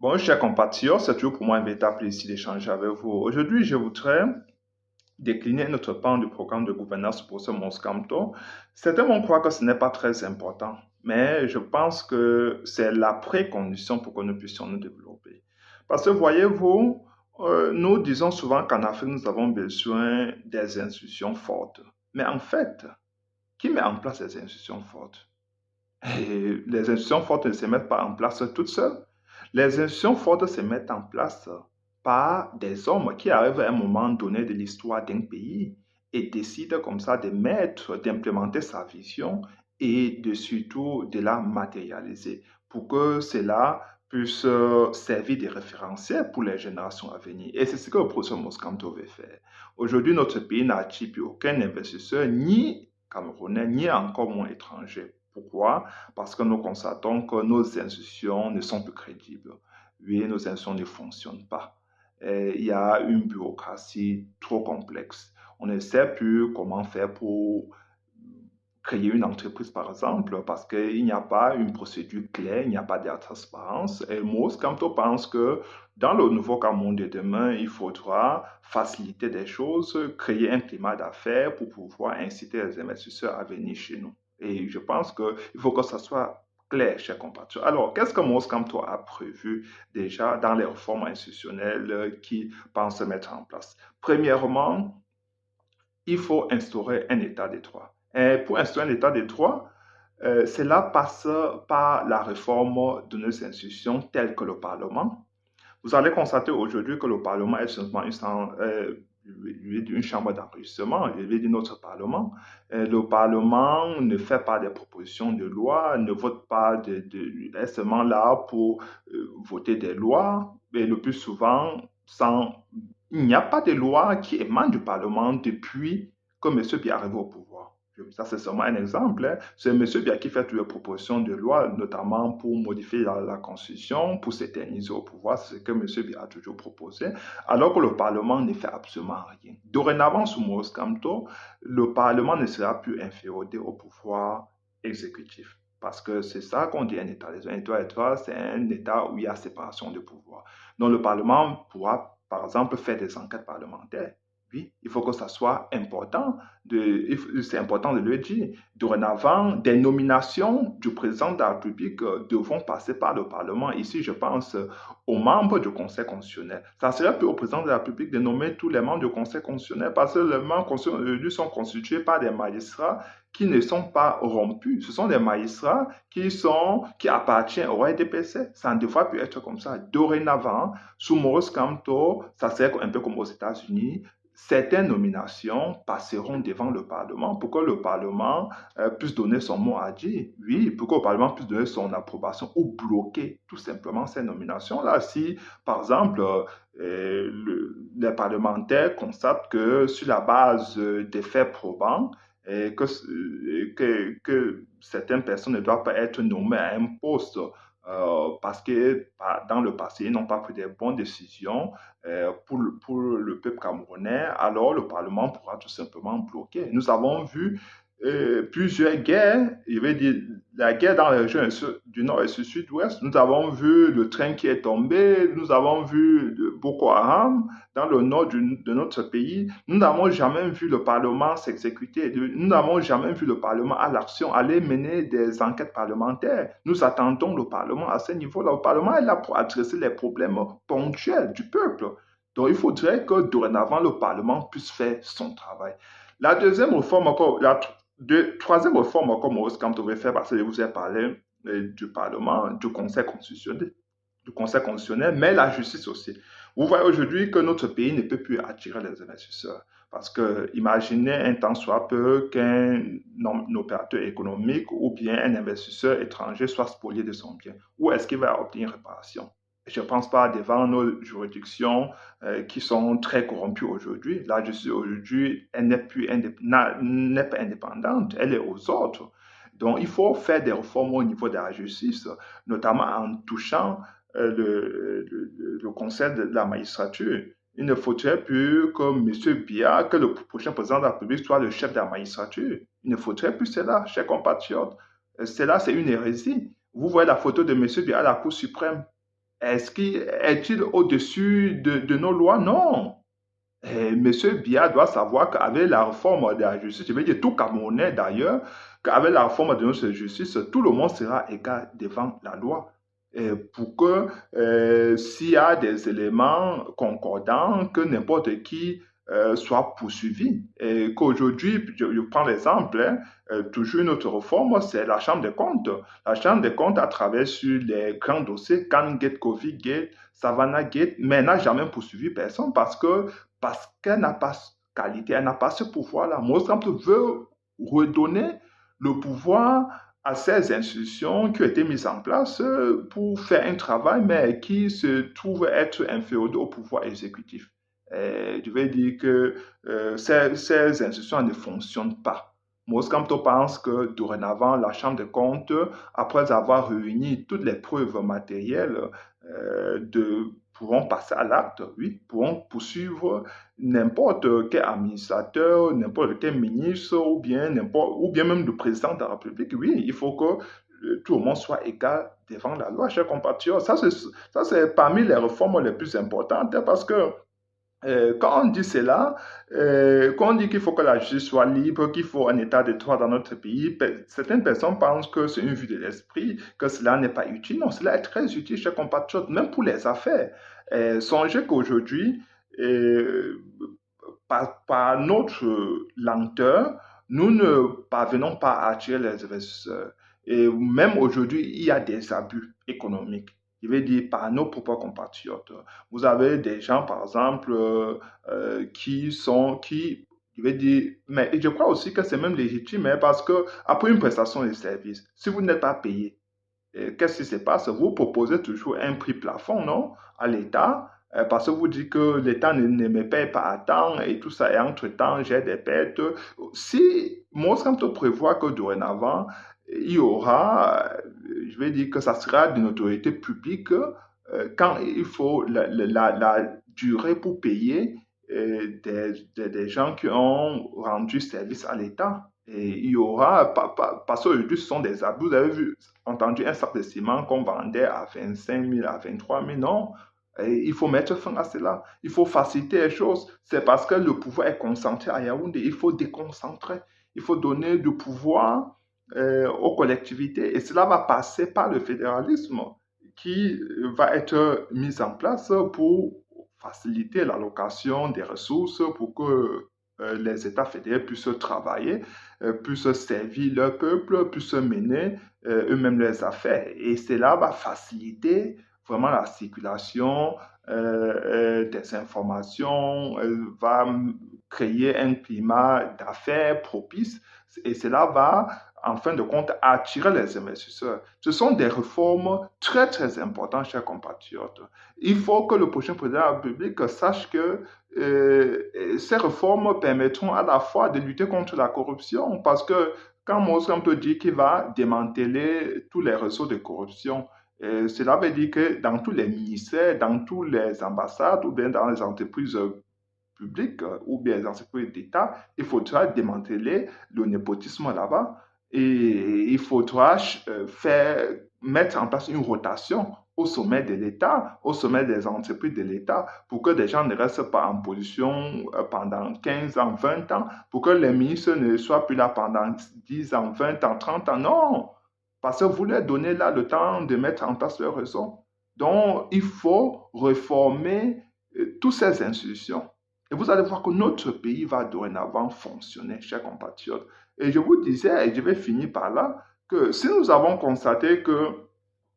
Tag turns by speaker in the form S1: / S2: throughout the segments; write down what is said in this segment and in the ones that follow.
S1: Bon, chers compatriotes, c'est toujours pour moi un véritable plaisir d'échanger avec vous. Aujourd'hui, je voudrais décliner notre plan du programme de gouvernance pour ce Moscato. Certains vont croire que ce n'est pas très important, mais je pense que c'est la précondition pour que nous puissions nous développer. Parce que voyez-vous, nous disons souvent qu'en Afrique, nous avons besoin des institutions fortes. Mais en fait, qui met en place les institutions fortes? Et les institutions fortes ne se mettent pas en place toutes seules. Les institutions fortes se mettent en place par des hommes qui arrivent à un moment donné de l'histoire d'un pays et décident comme ça de mettre, d'implémenter sa vision et de surtout de la matérialiser pour que cela puisse servir de référentiel pour les générations à venir. Et c'est ce que le professeur Moscanto veut faire. Aujourd'hui, notre pays n'attire plus aucun investisseur, ni camerounais, ni encore moins étranger. Pourquoi? Parce que nous constatons que nos institutions ne sont plus crédibles. Oui, nos institutions ne fonctionnent pas. Et il y a une bureaucratie trop complexe. On ne sait plus comment faire pour créer une entreprise, par exemple, parce qu'il n'y a pas une procédure claire, il n'y a pas de transparence. Et moi, quand on pense que dans le nouveau Cameroun de demain, il faudra faciliter des choses, créer un climat d'affaires pour pouvoir inciter les investisseurs à venir chez nous. Et je pense qu'il faut que ça soit clair, chers compatriotes. Alors, qu'est-ce que Moscato a prévu déjà dans les réformes institutionnelles qui pensent mettre en place? Premièrement, il faut instaurer un état de droit. Et pour instaurer un état de droit, cela passe par la réforme de nos institutions telles que le Parlement. Vous allez constater aujourd'hui que le Parlement est simplement une chambre d'enregistrement, je vais dire notre Parlement. Le Parlement ne fait pas des propositions de loi, ne vote pas, est seulement là pour voter des lois, et le plus souvent, il n'y a pas de loi qui émane du Parlement depuis que M. Biya arrive au pouvoir. Ça, c'est seulement un exemple, hein. C'est M. Biya qui fait toutes les propositions de loi, notamment pour modifier la Constitution, pour s'éterniser au pouvoir. C'est ce que M. Biya a toujours proposé, alors que le Parlement ne fait absolument rien. Dorénavant, sous Maurice Kamto, le Parlement ne sera plus inféodé au pouvoir exécutif. Parce que c'est ça qu'on dit un État. Un État, c'est un État où il y a séparation de pouvoir. Donc le Parlement pourra, par exemple, faire des enquêtes parlementaires. Oui, il faut que ça soit important. C'est important de le dire. Dorénavant, des nominations du président de la République devront passer par le Parlement. Ici, je pense aux membres du Conseil constitutionnel. Ça serait plus au président de la République de nommer tous les membres du Conseil constitutionnel parce que les membres constitutionnels sont constitués par des magistrats qui ne sont pas rompus. Ce sont des magistrats qui appartiennent au RDPC. Ça ne devrait plus être comme ça. Dorénavant, sous Maurice Kamto, ça serait un peu comme aux États-Unis. Certaines nominations passeront devant le Parlement pour que le Parlement puisse donner son mot à dire. Oui, pour que le Parlement puisse donner son approbation ou bloquer tout simplement ces nominations-là. Si, par exemple, les parlementaires constatent que sur la base des faits probants, et que certaines personnes ne doivent pas être nommées à un poste parce que dans le passé, ils n'ont pas pris des bonnes décisions pour le peuple camerounais, alors le Parlement pourra tout simplement bloquer. Nous avons vu plusieurs guerres, je vais dire la guerre dans les régions du nord et du sud-ouest. Nous avons vu le train qui est tombé, nous avons vu Boko Haram dans le nord de notre pays. Nous n'avons jamais vu le Parlement s'exécuter, nous n'avons jamais vu le Parlement à l'action, aller mener des enquêtes parlementaires. Nous attendons le Parlement à ce niveau-là. Le Parlement est là pour adresser les problèmes ponctuels du peuple. Donc il faudrait que dorénavant le Parlement puisse faire son travail. La deuxième réforme, encore, troisième réforme, comme Maurice Kamto veut faire, parce que je vous ai parlé du Parlement, du Conseil constitutionnel, mais la justice aussi. Vous voyez aujourd'hui que notre pays ne peut plus attirer les investisseurs. Parce que imaginez un temps soit peu qu'un opérateur économique ou bien un investisseur étranger soit spolié de son bien. Où est-ce qu'il va obtenir réparation? Je ne pense pas devant nos juridictions qui sont très corrompues aujourd'hui. La justice aujourd'hui, elle n'est pas indépendante, elle est aux autres. Donc, il faut faire des réformes au niveau de la justice, notamment en touchant le conseil de la magistrature. Il ne faudrait plus que M. Biya, que le prochain président de la République soit le chef de la magistrature. Il ne faudrait plus cela, chers compatriotes. Cela, c'est une hérésie. Vous voyez la photo de M. Biya à la Cour suprême. Est-il au-dessus de nos lois? Non. Monsieur Biya doit savoir qu'avec la réforme de la justice, je veux dire tout Camerounais d'ailleurs, qu'avec la réforme de notre justice, tout le monde sera égal devant la loi. Pour que s'il y a des éléments concordants, que n'importe qui soit poursuivi. Et qu'aujourd'hui, je prends l'exemple, hein, toujours une autre réforme, c'est la Chambre des comptes. La Chambre des comptes a travaillé sur les grands dossiers, Can Gate, Covid Gate, Savannah Gate, mais n'a jamais poursuivi personne parce qu'elle n'a pas qualité, elle n'a pas ce pouvoir-là. Mozambique veut redonner le pouvoir à ces institutions qui ont été mises en place pour faire un travail, mais qui se trouvent être inférieurs au pouvoir exécutif. Je vais dire que ces institutions ne fonctionnent pas. Moscato pense que dorénavant, la Chambre des comptes, après avoir réuni toutes les preuves matérielles, pourront passer à l'acte, oui, pourront poursuivre n'importe quel administrateur, n'importe quel ministre ou bien même le président de la République. Oui, il faut que tout le monde soit égal devant la loi, chers compatriotes. Ça, c'est parmi les réformes les plus importantes parce que quand on dit cela, quand on dit qu'il faut que la justice soit libre, qu'il faut un état de droit dans notre pays, certaines personnes pensent que c'est une vue de l'esprit, que cela n'est pas utile. Non, cela est très utile, chers compatriotes, même pour les affaires. Songez qu'aujourd'hui, par notre lenteur, nous ne parvenons pas à attirer les investisseurs. Et même aujourd'hui, il y a des abus économiques. Je vais dire par nos propres compatriotes. Vous avez des gens, par exemple, je vais dire, mais je crois aussi que c'est même légitime hein, parce que après une prestation de service, si vous n'êtes pas payé, qu'est-ce qui se passe? Vous proposez toujours un prix plafond, non, à l'État, parce que vous dites que l'État ne me paye pas à temps et tout ça, et entre-temps, j'ai des pertes. Si Monsanto prévoit que dorénavant, il y aura, je vais dire que ça sera d'une autorité publique quand il faut la durée pour payer des gens qui ont rendu service à l'État. Et il y aura, parce qu'aujourd'hui, ce sont des abus. Vous avez entendu un sac de ciment qu'on vendait à 25 000, à 23 000, non. Et il faut mettre fin à cela. Il faut faciliter les choses. C'est parce que le pouvoir est concentré à Yaoundé. Il faut déconcentrer. Il faut donner du pouvoir aux collectivités. Et cela va passer par le fédéralisme qui va être mis en place pour faciliter l'allocation des ressources pour que les États fédérés puissent travailler, puissent servir leur peuple, puissent mener eux-mêmes leurs affaires. Et cela va faciliter vraiment la circulation des informations, va créer un climat d'affaires propice et cela va en fin de compte, attirer les investisseurs. Ce sont des réformes très, très importantes, chers compatriotes. Il faut que le prochain président de la République sache que ces réformes permettront à la fois de lutter contre la corruption, parce que quand Moscou te dit qu'il va démanteler tous les réseaux de corruption, cela veut dire que dans tous les ministères, dans toutes les ambassades ou bien dans les entreprises publiques ou bien les entreprises d'État, il faudra démanteler le népotisme là-bas. Et il faudra mettre en place une rotation au sommet de l'État, au sommet des entreprises de l'État, pour que des gens ne restent pas en position pendant 15 ans, 20 ans, pour que les ministres ne soient plus là pendant 10 ans, 20 ans, 30 ans. Non, parce que vous leur donnez là le temps de mettre en place leur raison. Donc, il faut réformer toutes ces institutions. Et vous allez voir que notre pays va dorénavant fonctionner, chers compatriotes. Et je vous disais, et je vais finir par là, que si nous avons constaté que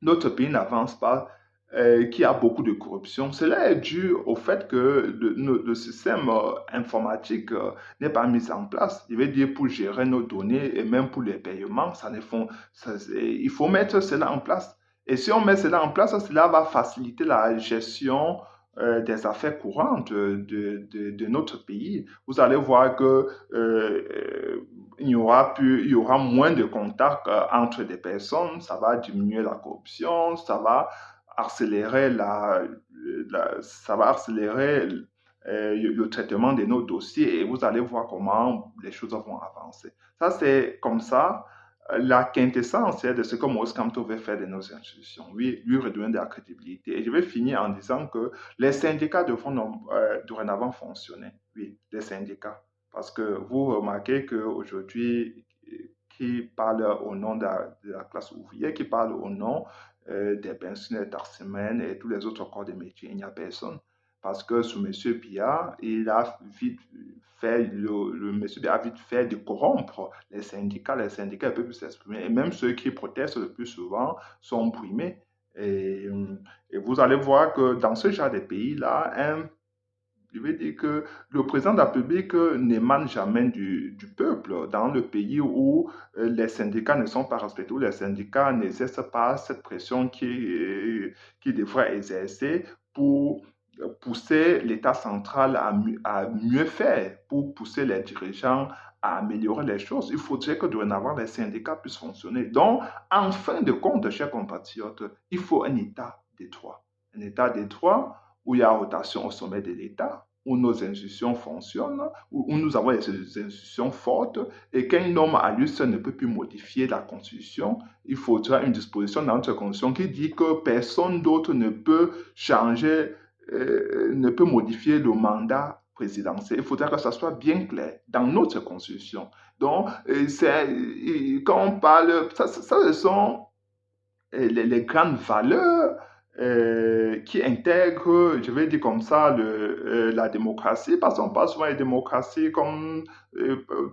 S1: notre pays n'avance pas, qu'il y a beaucoup de corruption, cela est dû au fait que le système informatique n'est pas mis en place. Je veux dire, pour gérer nos données et même pour les paiements, il faut mettre cela en place. Et si on met cela en place, cela va faciliter la gestion des affaires courantes de notre pays. Vous allez voir que il y aura moins de contacts entre des personnes, ça va diminuer la corruption, accélérer ça va accélérer le traitement de nos dossiers et vous allez voir comment les choses vont avancer. Ça, c'est comme ça. la quintessence de ce que Maurice Kamto veut faire de nos institutions. Oui, lui redonner de la crédibilité. Et je vais finir en disant que les syndicats devront dorénavant fonctionner. Oui, les syndicats. Parce que vous remarquez qu'aujourd'hui, qui parle au nom de la classe ouvrière, qui parle au nom des pensionnaires, des taximens et tous les autres corps de métier, il n'y a personne. Parce que sous M. Biya, il a vite fait, le monsieur Biya a vite fait de corrompre les syndicats ne peuvent plus s'exprimer. Et même ceux qui protestent le plus souvent sont brimés. Et, et vous allez voir que dans ce genre de pays-là, je veux dire que le président de la République n'émane jamais du peuple. Dans le pays où les syndicats ne sont pas respectés, où les syndicats n'exercent pas cette pression qui devrait exercer pour pousser l'État central à mieux faire, pour pousser les dirigeants à améliorer les choses. Il faudrait que dorénavant les syndicats puissent fonctionner. Donc, en fin de compte, chers compatriotes, il faut un État des droits. Un État des droits où il y a rotation au sommet de l'État, où nos institutions fonctionnent, où nous avons des institutions fortes, et qu'un homme à lui seul ne peut plus modifier la Constitution. Il faudra une disposition dans notre Constitution qui dit que personne d'autre ne peut changer, ne peut modifier le mandat présidentiel. Il faudra que ça soit bien clair dans notre Constitution. Donc, quand on parle, ça ce sont les grandes valeurs qui intègrent, je vais dire comme ça, la démocratie, parce qu'on parle souvent de démocratie comme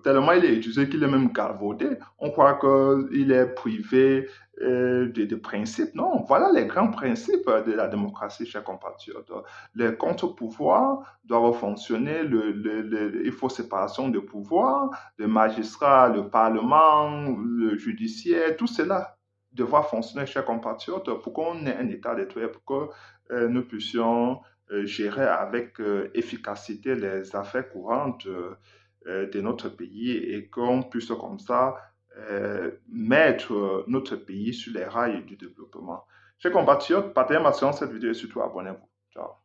S1: tellement il est utilisé qu'il est même galvaudé. On croit qu'il est privé de principes. Non, voilà les grands principes de la démocratie, chers compatriotes. Les contre-pouvoirs doivent fonctionner, il faut séparation de pouvoirs, le magistrat, le parlement, le judiciaire, tout cela devoir fonctionner, chers compatriotes, pour qu'on ait un état de droit, pour que nous puissions gérer avec efficacité les affaires courantes de notre pays et qu'on puisse comme ça mettre notre pays sur les rails du développement. Chers compatriotes, partagez ma séance cette vidéo et surtout abonnez-vous. Ciao.